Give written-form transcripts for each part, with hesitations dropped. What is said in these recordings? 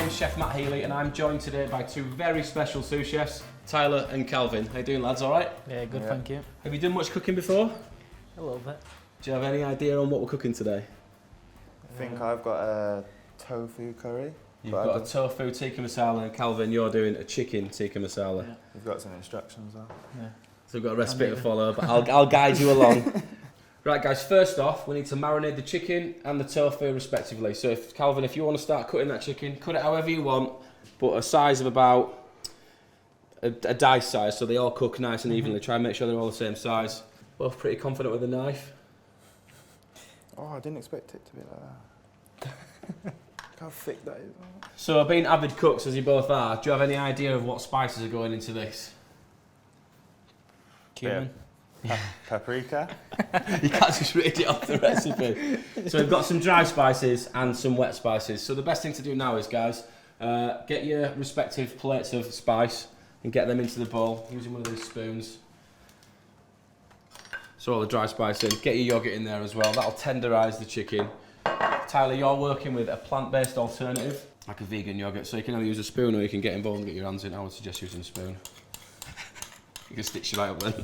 name's Chef Matt Healy and I'm joined today by two very special sous chefs, Tyler and Kalvin. How you doing, lads? All right? Yeah, good, thank you. Have you done much cooking before? A little bit. Do you have any idea on what we're cooking today? I think I've got a tofu curry. You've got a tofu tikka masala, and Kalvin, you're doing a chicken tikka masala. Yeah. You've got some instructions on. Yeah. So we've got a recipe to follow, but I'll guide you along. Right, guys, first off, we need to marinate the chicken and the tofu respectively. So if Kalvin, if you want to start cutting that chicken, cut it however you want, but a size of about a dice size, so they all cook nice and evenly. Try and make sure they're all the same size. Both pretty confident with the knife. Oh, I didn't expect it to be like that. Look how thick that is. So being avid cooks, as you both are, do you have any idea of what spices are going into this? Cumin. Paprika. You can't just read it off the recipe. So we've got some dry spices and some wet spices. So the best thing to do now is, guys, get your respective plates of spice and get them into the bowl using one of these spoons. So all the dry spice in. Get your yogurt in there as well. That'll tenderise the chicken. Tyler, you're working with a plant-based alternative, like a vegan yogurt. So you can either use a spoon or you can get involved and get your hands in. I would suggest using a spoon. You can stitch you right up then.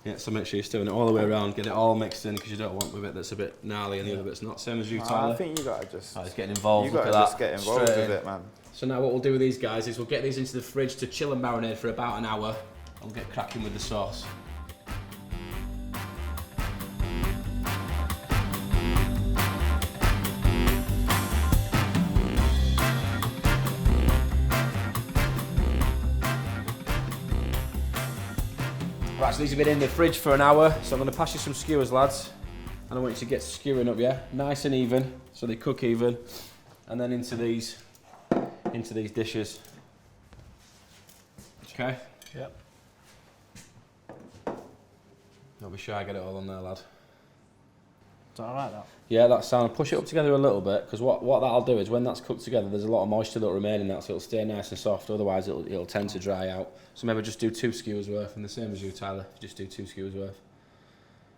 Yeah, so make sure you're stirring it all the way around, get it all mixed in, because you don't want a bit that's a bit gnarly and the other bit's not. Same as you, Tyler. I think you gotta just. Oh, he's getting involved. You gotta just get involved with it, man. So now what we'll do with these guys is we'll get these into the fridge to chill and marinate for about an hour. And we'll get cracking with the sauce. Right, so these have been in the fridge for an hour, so I'm going to pass you some skewers, lads. And I want you to get skewering up, yeah? Nice and even, so they cook even. And then into these dishes. Okay? Yep. Don't be shy, get it all on there, lad. Is that alright, that? Yeah, that's sound. Push it up together a little bit, because what that'll do is when that's cooked together, there's a lot of moisture that'll remain in that, so it'll stay nice and soft, otherwise it'll tend to dry out. So maybe just do 2 skewers worth, and the same as you, Tyler, just do 2 skewers worth.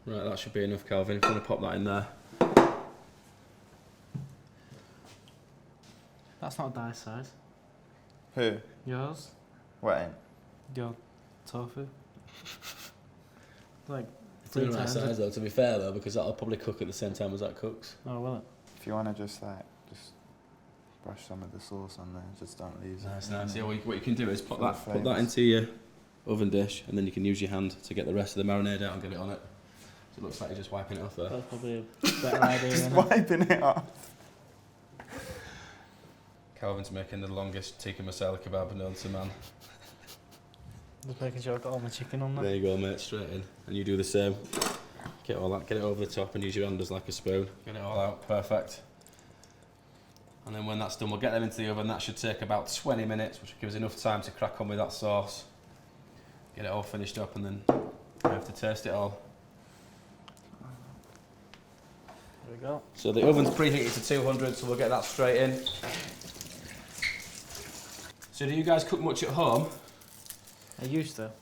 Right, that should be enough, Kalvin, if you want to pop that in there. That's not dice size. Who? Yours? What ain't? Your tofu? Like, It's doing the right size though, to be fair though, because that'll probably cook at the same time as that cooks. Oh, will it? If you wanna just brush some of the sauce on there, just don't leave it. Nice. Yeah, what you can do is put Full that flavours. into your oven dish, and then you can use your hand to get the rest of the marinade out and get it on it. So it looks like you're just wiping it off there. That's probably a better idea, Just isn't it? wiping it off. Kalvin's making the longest tikka masala kebab known to man. Just making sure I've got all my chicken on There there. you go, mate, straight in. And you do the same. Get it over the top and use your hand as like a spoon. Get it all out, perfect. And then when that's done, we'll get them into the oven. That should take about 20 minutes, which will give us enough time to crack on with that sauce. Get it all finished up, and then we have to taste it all. There we go. So the oven's preheated to 200, so we'll get that straight in. So do you guys cook much at home? I used to.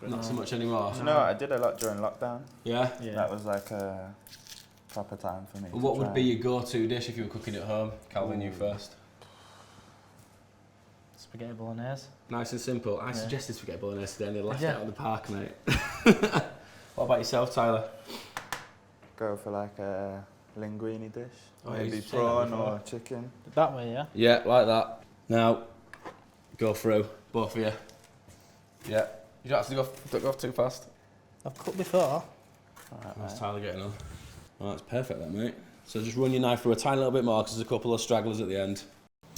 Not so much anymore. Do you know what? I did a lot during lockdown. Yeah? Yeah. That was like a proper time for me. And what would be your go-to dish if you were cooking at home? Kalvin, you first. Spaghetti bolognese. Nice and simple. I Yeah. suggested spaghetti bolognese today and they left Yeah. it out of the park, mate. What about yourself, Tyler? Go for like a linguine dish. Oh, Maybe you've seen that prawn before. or chicken. That way, yeah? Yeah, like that. Now, go through, both of you. Yeah. You don't have to don't go off too fast. I've cooked before. Alright, How's mate. Tyler getting on? Oh, that's perfect then, mate. So just run your knife through a tiny little bit more because there's a couple of stragglers at the end.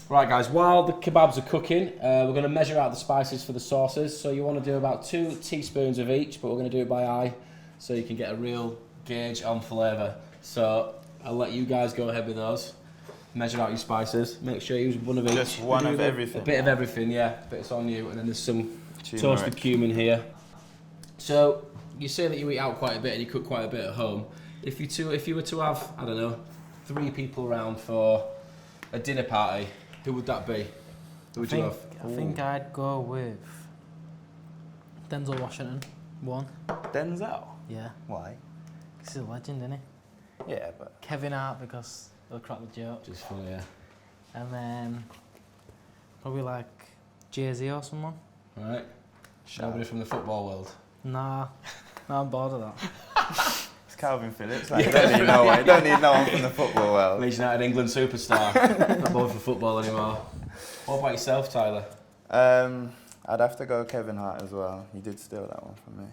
Right, guys, while the kebabs are cooking, we're going to measure out the spices for the sauces. So you want to do about 2 teaspoons of each, but we're going to do it by eye so you can get a real gauge on flavour. So I'll let you guys go ahead with those. Measure out your spices. Make sure you use one of each. Just one of A everything. bit of everything, yeah. But it's on you. And then there's some Turmeric. toasted cumin here. So you say that you eat out quite a bit and you cook quite a bit at home. If you were to have, I don't know, 3 people around for a dinner party, who would that be? Who would you have? I think I'd go with Denzel Washington. 1. Denzel? Yeah. Why? He's a legend, isn't he? Yeah, but Kevin Hart because They'll crack the joke. Just funny, yeah. And then probably like Jay-Z or someone. Right. Nobody from the football world. Nah, I'm bored of that. It's Kalvin Phillips. Like, you don't need no one. You don't need no one from the football world. Leeds United England superstar. Not bored for football anymore. What about yourself, Tyler? I'd have to go Kevin Hart as well. You did steal that one from me.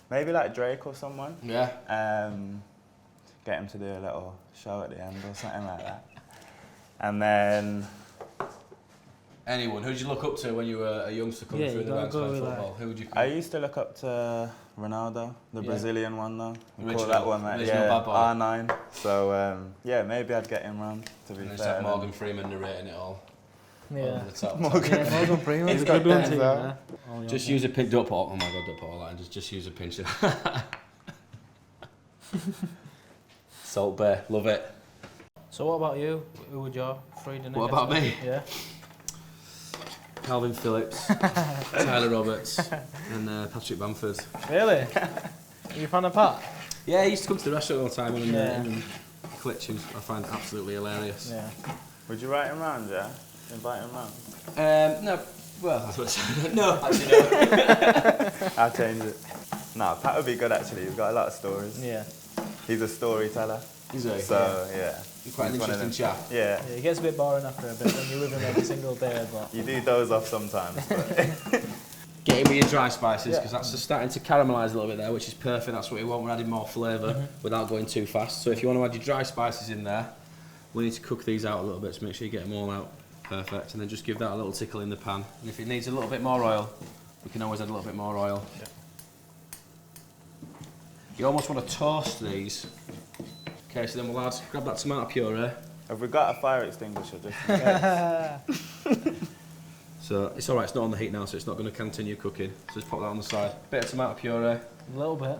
Maybe like Drake or someone. Yeah. Get him to do a little show at the end or something like that. And then Anyone. Who did you look up to when you were a youngster coming through the ranks playing football? Who would you? I used to look up to Ronaldo, the Brazilian one though. We call that one, bad boy. R9. So yeah, maybe I'd get him round. To be And fair, just have Morgan Freeman narrating it all. Yeah. Over the top. Morgan Freeman's He's a got good one too. Denzel. Yeah. Just use a pinch. Don't put. Oh my God! Don't put all that in. Just use a pinch of. Salt Bay, love it. So what about you? Who would your three? What about me? Yeah. Kalvin Phillips, Tyler Roberts, and Patrick Bamford. Really? Are you a fan of Pat? Yeah, he used to come to the restaurant all the time and Yeah. Klitsch, who I find absolutely hilarious. Yeah. Would you write him round, yeah? Invite him round? No, well, that's what I said. No, actually no. I'll change it. No, Pat would be good actually. He's got a lot of stories. Yeah. He's a storyteller. Is he? So yeah. He's quite an He's one of interesting them. chap. Yeah. Yeah, it gets a bit boring after a bit when you live him every single day, but... You do doze off sometimes, but Get in with your dry spices because that's just starting to caramelise a little bit there, which is perfect. That's what we want. We're adding more flavour without going too fast. So if you want to add your dry spices in there, we need to cook these out a little bit to make sure you get them all out. Perfect. And then just give that a little tickle in the pan. And if it needs a little bit more oil, we can always add a little bit more oil. Yeah. You almost want to toast these. Okay, so then we'll grab that tomato puree. have we got a fire extinguisher just in case? So it's alright, it's not on the heat now, so it's not going to continue cooking. So just pop that on the side. Bit of tomato puree. A little bit.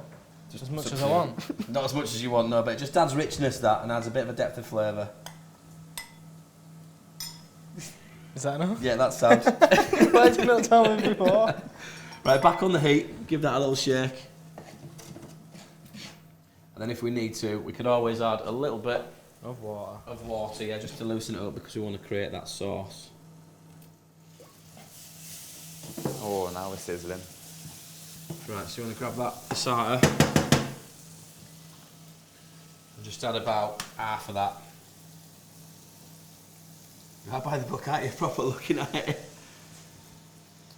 Just As much up as to I you. want. Not as much as you want, no, but it just adds richness, that, and adds a bit of a depth of flavour. Is that enough? Yeah, that sounds. Why did you not tell me before? Right, back on the heat, give that a little shake. And then if we need to, we could always add a little bit Of water. of water, yeah, just to loosen it up because we want to create that sauce. Oh, now we're sizzling. Right, so you want to grab that passata and just add about half of that. You're right by the book, aren't you? Proper looking at it.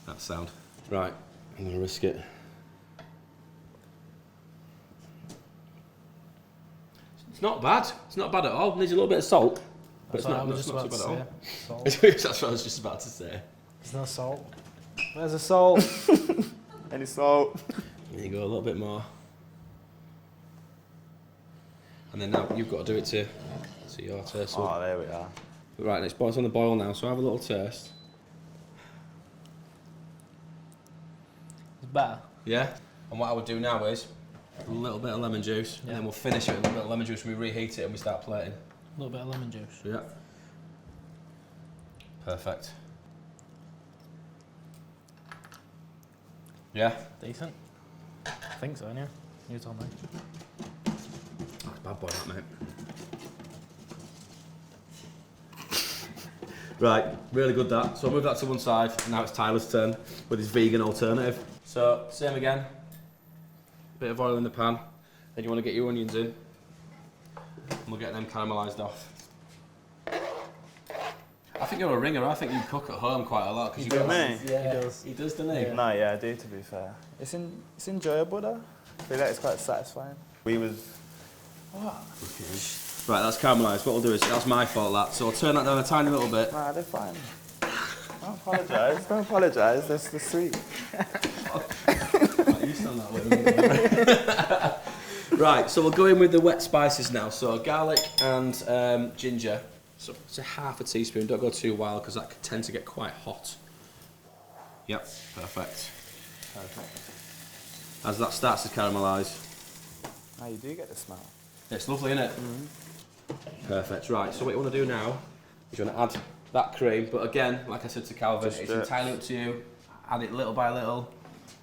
That sound. Right, I'm going to risk it. It's not bad. It's not bad at all. Needs a little bit of salt. But it's not too bad at all. Salt. That's what I was just about to say. There's no salt. Where's the salt? Any salt? There you go, a little bit more. And then now you've got to do it to your taste. Oh, there we are. Right, it's on the boil now, so have a little taste. It's better. Yeah? And what I would do now is a little bit of lemon juice, and then we'll finish it with a little bit of lemon juice when we reheat it and we start plating. A little bit of lemon juice. Yeah. Perfect. Yeah? Decent. I think so, yeah. You told me. That's bad boy, that, mate. Right, really good that. So I'll move that to one side, and now it's Tyler's turn with his vegan alternative. So, same again. Bit of oil in the pan. Then you want to get your onions in. And we'll get them caramelised off. I think you're a ringer. I think you cook at home quite a lot. Cause you do me? Yeah, he does. He does, doesn't he? Yeah. No, yeah, I do, to be fair. It's enjoyable though. I feel like it's quite satisfying. We was... What? Right, that's caramelised. What we'll do is, that's my fault, that. So I'll turn that down a tiny little bit. Nah, they're fine. Don't apologise, don't apologise, that's the sweet. You sound that way. Right, so we'll go in with the wet spices now. So garlic and ginger. So it's a half a teaspoon. Don't go too wild because that could tend to get quite hot. Yep, perfect. As that starts to caramelise. Now you do get the smell. It's lovely, isn't it? Perfect. Right, so what you want to do now is you want to add that cream. But again, like I said to Kalvin, it's entirely up to you. Add it little by little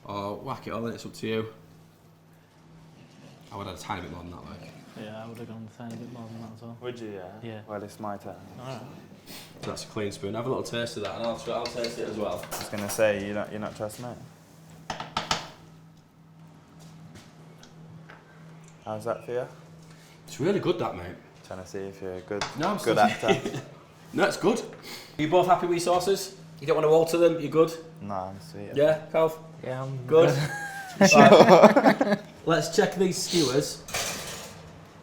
or whack it all in, it's up to you. I would have a tiny bit more than that, like. Yeah, I would have gone a tiny bit more than that as well. Would you, yeah? Yeah. Well, it's my turn. Alright. So that's a clean spoon. Have a little taste of that, and I'll taste it as well. I was going to say, you're not trust me. How's that for you? It's really good, that, mate. Trying to see if you're a good, No, I'm good still- actor. No, it's good. Are you both happy with your sauces? You don't want to alter them? You good? No, I'm sweet. Yeah, Calv? Yeah, I'm Good. Right. Let's check these skewers.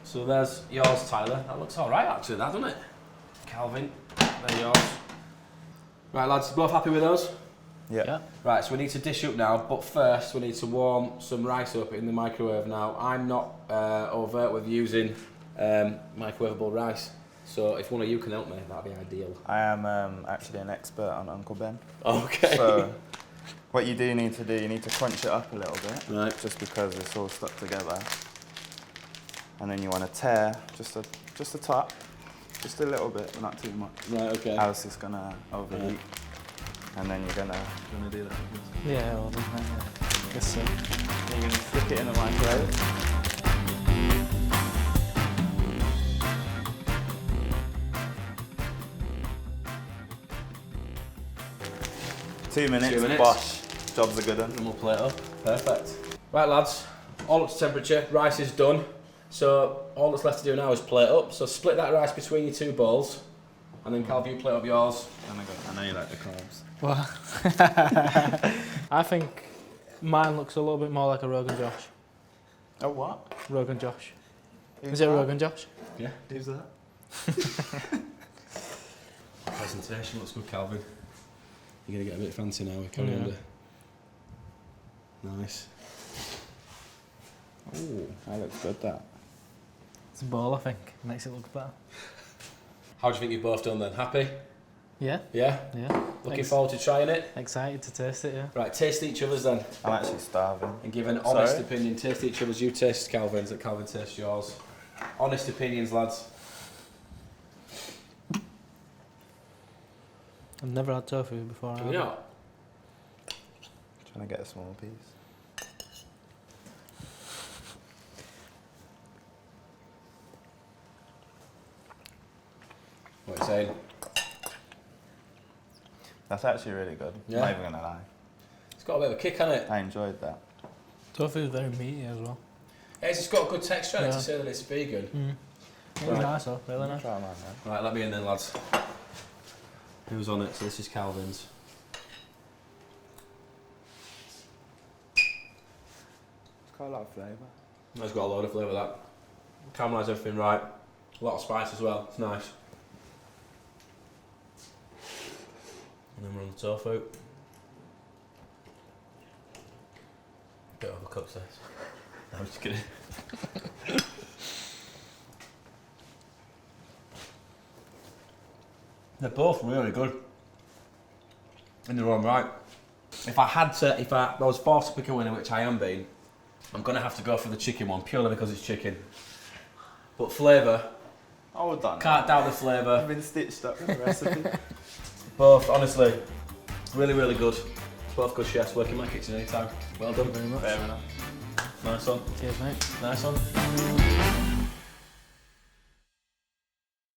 So there's yours, Tyler. That looks all right, actually, that, doesn't it? Calvin, there yours. Right, lads, both happy with those? Yeah. Yeah. Right, so we need to dish up now, but first we need to warm some rice up in the microwave now. I'm not overt with using microwavable rice, so if one of you can help me, that'd be ideal. I am actually an expert on Uncle Ben. Okay. So, what you do need to do, you need to crunch it up a little bit. Right. Just because it's all stuck together. And then you want to tear just a top, just a little bit, but not too much. Right, okay. Else it's gonna overheat. And then you're gonna do that. Yeah, well done, mate. Yeah. Guess so. You're gonna stick it in the microwave. 2 minutes, 2 minutes. bosh. Job's a good one. And we'll plate up. Perfect. Right, lads, all up to temperature. Rice is done. So all that's left to do now is plate up. So split that rice between your two bowls, and then Calv, you plate up yours. I know you like the carbs. Well, I think mine looks a little bit more like a Rogan Josh. Oh, what? Rogan Josh. Who's Is it that? Rogan Josh? Yeah. Who's that? Presentation looks good, Calvin. You're gonna get a bit fancy now with coriander. Nice. Ooh, that looks good, that. It's a bowl, I think. Makes it look better. How do you think you've both done then? Happy? Yeah? Yeah? Yeah. Looking forward to trying it? Excited to taste it, yeah. Right, taste each other's then. I'm actually starving. And give an honest Sorry? opinion. Taste each other's. You taste Calvin's, that Calvin tastes yours. Honest opinions, lads. I've never had tofu before. Have you not? Trying to get a small piece. What are you saying? That's actually really good. Yeah? Not even gonna lie. It's got a bit of a kick on it. I enjoyed that. Tofu is very meaty as well. It's got a good texture on it Yeah. to say that it's vegan. It's Right. nice though, really nice. Try mine then. Right, let me in then, lads. Who's on it? So this is Calvin's. It's got a lot of flavour. It's got a load of flavour, that. Caramelised everything right. A lot of spice as well. It's nice. And then we're on the tofu. Bit overcooked this. No, I'm just kidding. They're both really good. In their own right. If I was forced to pick a winner, which I am being, I'm gonna have to go for the chicken one purely because it's chicken. But flavour, Oh, done. can't doubt the I've flavour. been stitched up with the recipe. Both, honestly, really, really good. Both good chefs. Work in my kitchen anytime. Well done. Very much. Fair enough. Nice one. Cheers, mate. Nice one.